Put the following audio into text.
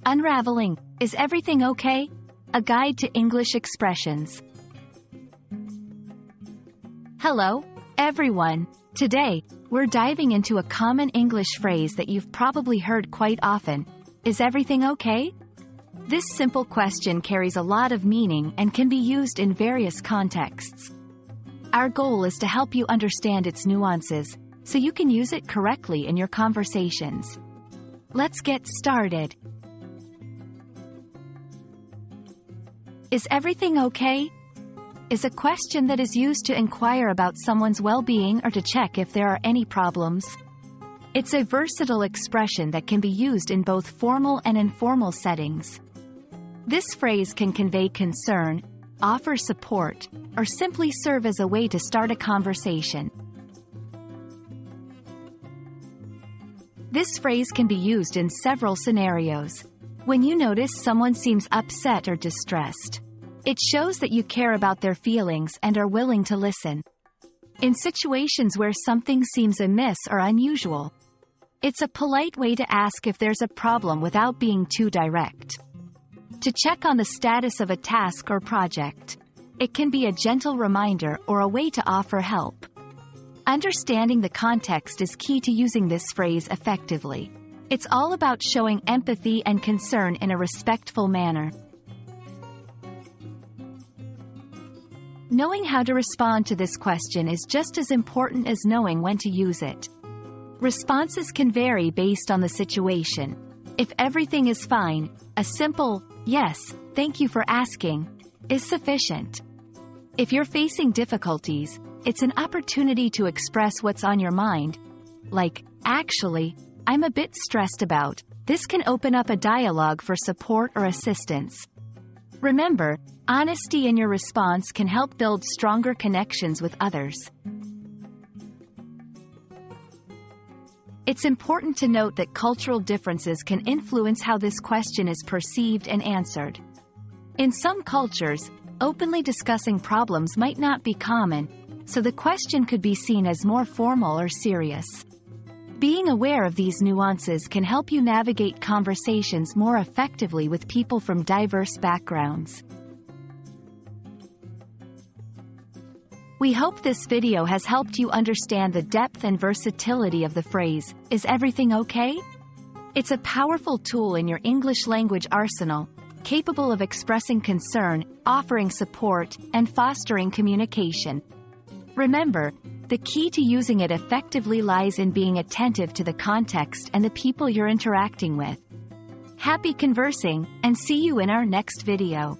Unraveling, Is Everything Okay? A Guide to English Expressions. Hello, everyone. Today, we're diving into a common English phrase that you've probably heard quite often. Is everything okay? This simple question carries a lot of meaning and can be used in various contexts. Our goal is to help you understand its nuances, so you can use it correctly in your conversations. Let's get started. Is everything okay? Is a question that is used to inquire about someone's well-being or to check if there are any problems. It's a versatile expression that can be used in both formal and informal settings. This phrase can convey concern, offer support, or simply serve as a way to start a conversation. This phrase can be used in several scenarios. When you notice someone seems upset or distressed, it shows that you care about their feelings and are willing to listen. In situations where something seems amiss or unusual, it's a polite way to ask if there's a problem without being too direct. To check on the status of a task or project, it can be a gentle reminder or a way to offer help. Understanding the context is key to using this phrase effectively. It's all about showing empathy and concern in a respectful manner. Knowing how to respond to this question is just as important as knowing when to use it. Responses can vary based on the situation. If everything is fine, a simple, "Yes, thank you for asking," is sufficient. If you're facing difficulties, it's an opportunity to express what's on your mind, like, "Actually, I'm a bit stressed about." This can open up a dialogue for support or assistance. Remember, honesty in your response can help build stronger connections with others. It's important to note that cultural differences can influence how this question is perceived and answered. In some cultures, openly discussing problems might not be common, so the question could be seen as more formal or serious. Being aware of these nuances can help you navigate conversations more effectively with people from diverse backgrounds. We hope this video has helped you understand the depth and versatility of the phrase, "Is everything okay?" It's a powerful tool in your English language arsenal, capable of expressing concern, offering support, and fostering communication. Remember, the key to using it effectively lies in being attentive to the context and the people you're interacting with. Happy conversing, and see you in our next video.